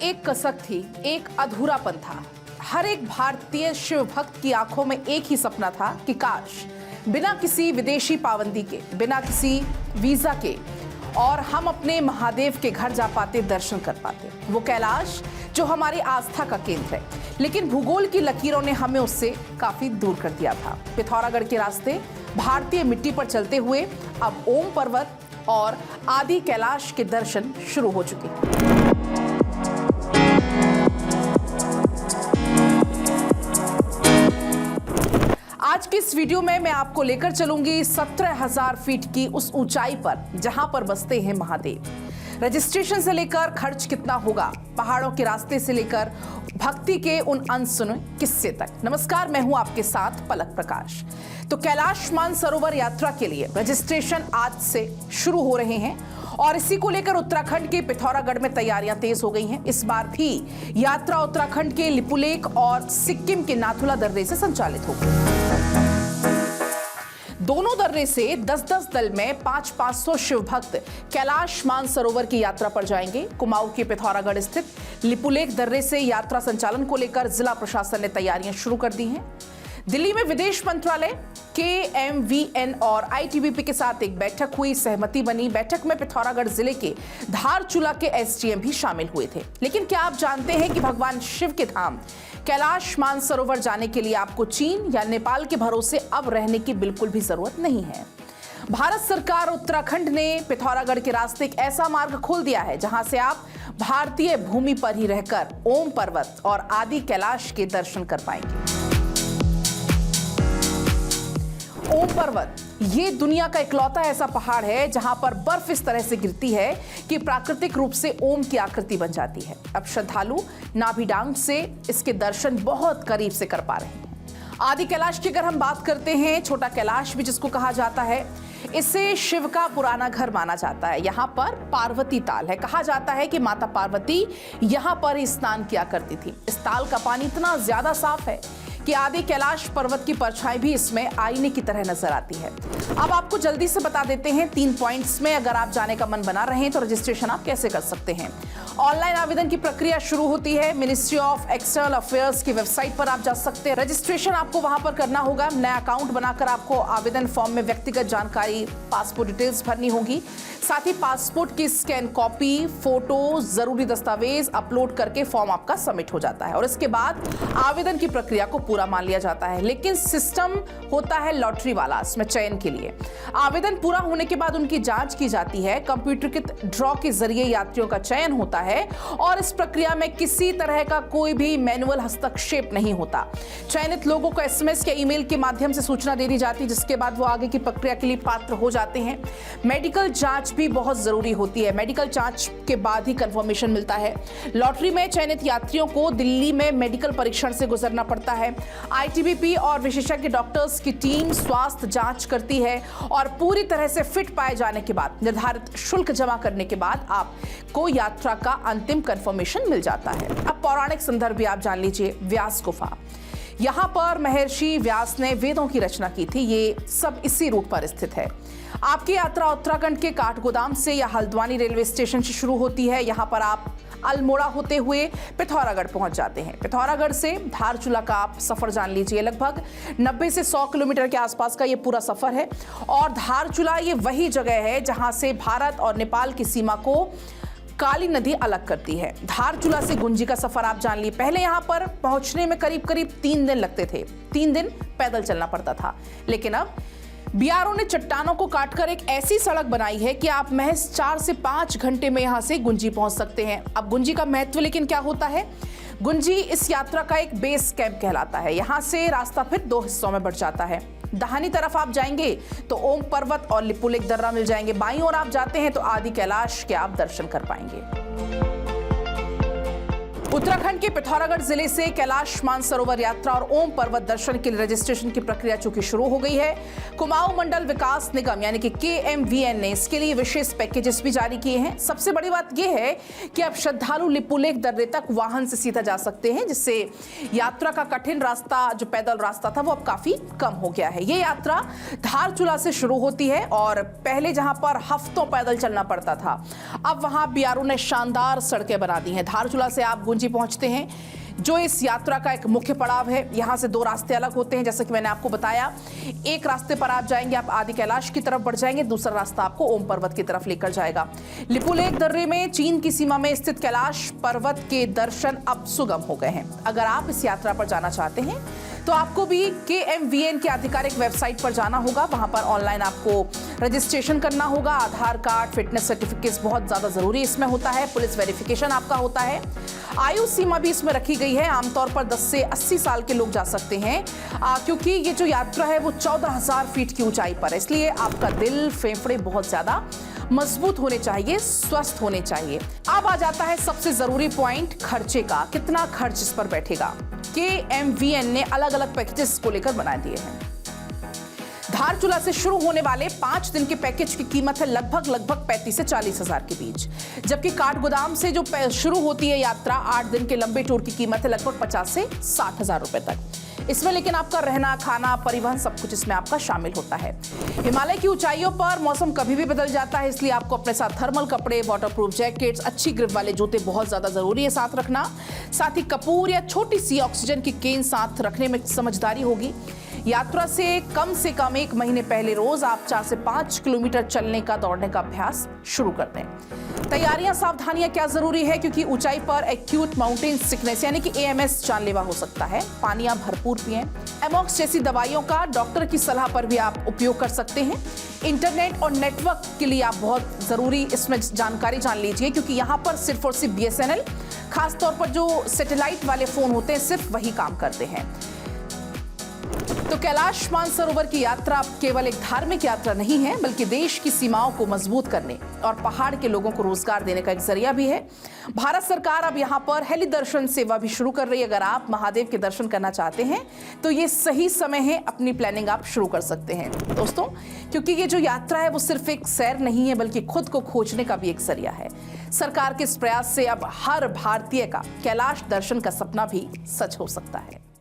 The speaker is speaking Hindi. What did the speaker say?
एक कसक थी, एक अधूरापन था। हर एक भारतीय शिव भक्त की आंखों में एक ही सपना था कि काश बिना किसी विदेशी पाबंदी के, बिना किसी वीजा के और हम अपने महादेव के घर जा पाते, दर्शन कर पाते। वो कैलाश जो हमारी आस्था का केंद्र है, लेकिन भूगोल की लकीरों ने हमें उससे काफी दूर कर दिया था। पिथौरागढ़ के रास्ते भारतीय मिट्टी पर चलते हुए अब ओम पर्वत और आदि कैलाश के दर्शन शुरू हो चुके हैं। आज की इस वीडियो में मैं आपको लेकर चलूंगी 17,000 फीट की उस ऊंचाई पर जहां पर बसते हैं महादेव। रजिस्ट्रेशन से लेकर खर्च कितना होगा, पहाड़ों के रास्ते से लेकर भक्ति के उन अनसुने किस्से तक। नमस्कार, मैं हूं आपके साथ पलक प्रकाश। तो कैलाश मानसरोवर यात्रा के लिए रजिस्ट्रेशन आज से शुरू हो रहे हैं और इसी को लेकर उत्तराखंड के पिथौरागढ़ में तैयारियां तेज हो गई हैं। इस बार भी यात्रा उत्तराखंड के लिपुलेख और सिक्किम के नाथुला दर्रे से संचालित होगी। दोनों दर्रे से 10-10 दल में 500-500 शिव भक्त कैलाश मानसरोवर की यात्रा पर जाएंगे। कुमाऊं के पिथौरागढ़ स्थित लिपुलेख दर्रे से यात्रा संचालन को लेकर जिला प्रशासन ने तैयारियां शुरू कर दी हैं। दिल्ली में विदेश मंत्रालय, KMVN और ITBP के साथ एक बैठक हुई, सहमति बनी। बैठक में पिथौरागढ़ जिले के धारचूला के SDM भी शामिल हुए थे। लेकिन क्या आप जानते हैं कि भगवान शिव के धाम कैलाश मानसरोवर जाने के लिए आपको चीन या नेपाल के भरोसे अब रहने की बिल्कुल भी जरूरत नहीं है। भारत सरकार उत्तराखंड ने पिथौरागढ़ के रास्ते एक ऐसा मार्ग खोल दिया है जहां से आप भारतीय भूमि पर ही रहकर ओम पर्वत और आदि कैलाश के दर्शन कर पाएंगे। ओम पर्वत ये दुनिया का इकलौता ऐसा पहाड़ है जहां पर बर्फ इस तरह से गिरती है कि प्राकृतिक रूप से ओम की आकृति बन जाती है। अब श्रद्धालु नाभि डांग से इसके दर्शन बहुत करीब से कर पा रहे हैं। आदि कैलाश की अगर हम बात करते हैं, छोटा कैलाश भी जिसको कहा जाता है, इसे शिव का पुराना घर माना जाता है। यहाँ पर पार्वती ताल है। कहा जाता है कि माता पार्वती यहाँ पर ही स्नान किया करती थी। इस ताल का पानी इतना ज्यादा साफ है कि आदि कैलाश पर्वत की परछाई भी इसमें आईने की तरह नजर आती है। अब आपको जल्दी से बता देते हैं 3 पॉइंट्स में अगर आप जाने का मन बना रहे हैं तो रजिस्ट्रेशन आप कैसे कर सकते हैं। ऑनलाइन आवेदन की प्रक्रिया शुरू होती है। मिनिस्ट्री ऑफ एक्सटर्नल अफेयर्स की वेबसाइट पर आप जा सकते हैं। रजिस्ट्रेशन आपको वहां पर करना होगा। नया अकाउंट बनाकर आपको आवेदन फॉर्म में व्यक्तिगत जानकारी, पासपोर्ट डिटेल्स भरनी होगी। साथ ही पासपोर्ट की स्कैन कॉपी, फोटो, जरूरी दस्तावेज अपलोड करके फॉर्म आपका सबमिट हो जाता है और इसके बाद आवेदन की प्रक्रिया को पूरा मान लिया जाता है। लेकिन सिस्टम होता है लॉटरी वाला इसमें चयन के लिए। आवेदन पूरा होने के बाद उनकी जांच की जाती है। कंप्यूटरीकृत ड्रॉ के जरिए यात्रियों का चयन होता है और इस प्रक्रिया में किसी तरह का कोई भी मैनुअल हस्तक्षेप नहीं होता। चयनित लोगों को SMS या ईमेल के माध्यम से सूचना दे दी जाती है, जिसके बाद वो आगे की प्रक्रिया के लिए पात्र हो जाते हैं। मेडिकल जांच भी बहुत जरूरी होती है। मेडिकल जांच के बाद ही कंफर्मेशन मिलता है। लॉटरी में चयनित यात्रियों को दिल्ली में मेडिकल परीक्षण से गुजरना पड़ता है। ITBP और विशेषज्ञ डॉक्टर्स की टीम स्वास्थ्य जांच करती है और पूरी तरह से फिट पाए जाने के बाद निर्धारित शुल्क जमा करने के बाद आपको यात्रा का अंतिम कंफर्मेशन मिल जाता है। अब पौराणिक संदर्भ भी आप जान लीजिए। व्यास गुफा, यहाँ पर महर्षि व्यास ने वेदों की रचना की थी। ये सब इसी रूट पर स्थित है। आपकी यात्रा उत्तराखंड के काठगोदाम से या हल्द्वानी रेलवे स्टेशन से शुरू होती है। यहाँ पर आप अल्मोड़ा होते हुए पिथौरागढ़ पहुंच जाते हैं। पिथौरागढ़ से धारचूला का आप सफर जान लीजिए। लगभग 90 से 100 किलोमीटर के आसपास का ये पूरा सफर है और धारचूला ये वही जगह है जहां से भारत और नेपाल की सीमा को काली नदी अलग करती है। धारचूला से गुंजी का सफर आप जान लिए। पहले यहाँ पर पहुंचने में करीब 3 दिन लगते थे। 3 दिन पैदल चलना पड़ता था, लेकिन अब BRO ने चट्टानों को काटकर एक ऐसी सड़क बनाई है कि आप महज 4 से 5 घंटे में यहाँ से गुंजी पहुंच सकते हैं। अब गुंजी का महत्व लेकिन क्या होता है? गुंजी इस यात्रा का एक बेस कैंप कहलाता है। यहाँ से रास्ता फिर 2 हिस्सों में बढ़ जाता है। दाहिनी तरफ आप जाएंगे तो ओम पर्वत और लिपुलेख दर्रा मिल जाएंगे। बाईं ओर आप जाते हैं तो आदि कैलाश के आप दर्शन कर पाएंगे। उत्तराखंड के पिथौरागढ़ जिले से कैलाश मानसरोवर यात्रा और ओम पर्वत दर्शन के लिए रजिस्ट्रेशन की प्रक्रिया चूंकि शुरू हो गई है। कुमाऊं मंडल विकास निगम यानी कि KMVN ने इसके लिए विशेष पैकेजेस भी जारी किए हैं। सबसे बड़ी बात यह है कि अब श्रद्धालु लिपुलेख दर्रे तक वाहन से सीधा जा सकते हैं, जिससे यात्रा का कठिन रास्ता, जो पैदल रास्ता था, वो अब काफी कम हो गया है। ये यात्रा धारचूला से शुरू होती है और पहले जहां पर हफ्तों पैदल चलना पड़ता था, अब वहां BRO ने शानदार सड़कें बना दी हैं। धारचूला से आप गुंजी पहुंचते हैं, जो इस यात्रा का एक मुख्य पड़ाव है। यहां से 2 रास्ते अलग होते हैं, जैसे कि मैंने आपको बताया। एक रास्ते पर आप जाएंगे, आप आदि कैलाश की तरफ बढ़ जाएंगे, दूसरा रास्ता आपको ओम पर्वत की तरफ लेकर जाएगा। लिपुलेख दर्रे में चीन की सीमा में स्थित कैलाश पर्वत के दर्शन अब सुगम हो गए हैं। अगर आप इस यात्रा पर जाना चाहते हैं तो आपको भी KMVN की आधिकारिक वेबसाइट पर जाना होगा। वहां पर ऑनलाइन आपको रजिस्ट्रेशन करना होगा। आधार कार्ड, फिटनेस सर्टिफिकेट्स बहुत ज्यादा जरूरी इसमें होता है। पुलिस वेरिफिकेशन आपका होता है। आयु सीमा भी इसमें रखी गई है। आमतौर पर 10 से 80 साल के लोग जा सकते हैं, क्योंकि ये जो यात्रा है वो 14,000 फीट की ऊंचाई पर है। इसलिए आपका दिल, फेफड़े बहुत ज्यादा मजबूत होने चाहिए, स्वस्थ होने चाहिए। अब आ जाता है सबसे जरूरी पॉइंट, खर्चे का। कितना खर्च इस पर बैठेगा? KMVN ने अलग अलग पैकेजेस को लेकर बना दिए हैं। धारचूला से शुरू होने वाले 5 दिन के पैकेज की कीमत है लगभग 35 से 40 हजार के बीच, जबकि काठगोदाम से जो शुरू होती है यात्रा 8 दिन के लंबे टूर की कीमत है लगभग 50 से 60 हजार रुपए तक। इसमें लेकिन आपका रहना, खाना, परिवहन सब कुछ इसमें आपका शामिल होता है। हिमालय की ऊंचाइयों पर मौसम कभी भी बदल जाता है, इसलिए आपको अपने साथ थर्मल कपड़े, वाटरप्रूफ जैकेट्स, अच्छी ग्रिप वाले जूते बहुत ज्यादा जरूरी है साथ रखना। साथ ही कपूर या छोटी सी ऑक्सीजन की केन साथ रखने में समझदारी होगी। यात्रा से कम 1 महीने पहले रोज आप 4 से 5 किलोमीटर चलने का, दौड़ने का अभ्यास शुरू कर दें। तैयारियां, सावधानियां क्या जरूरी है, क्योंकि ऊंचाई पर एक्यूट माउंटेन सिकनेस यानी कि AMS जानलेवा हो सकता है। पानी आप भरपूर पिएं। एमॉक्स जैसी दवाइयों का डॉक्टर की सलाह पर भी आप उपयोग कर सकते हैं। इंटरनेट और नेटवर्क के लिए आप बहुत जरूरी इसमें जानकारी जान लीजिए, क्योंकि यहाँ पर सिर्फ और सिर्फ BSNL, खासतौर पर जो सैटेलाइट वाले फोन होते हैं, सिर्फ वही काम करते हैं। तो कैलाश मानसरोवर की यात्रा अब केवल एक धार्मिक यात्रा नहीं है, बल्कि देश की सीमाओं को मजबूत करने और पहाड़ के लोगों को रोजगार देने का एक जरिया भी है। भारत सरकार अब यहाँ पर हेली दर्शन सेवा भी शुरू कर रही है। अगर आप महादेव के दर्शन करना चाहते हैं तो ये सही समय है, अपनी प्लानिंग आप शुरू कर सकते हैं दोस्तों, क्योंकि ये जो यात्रा है वो सिर्फ एक सैर नहीं है, बल्कि खुद को खोजने का भी एक जरिया है। सरकार के इस प्रयास से अब हर भारतीय का कैलाश दर्शन का सपना भी सच हो सकता है।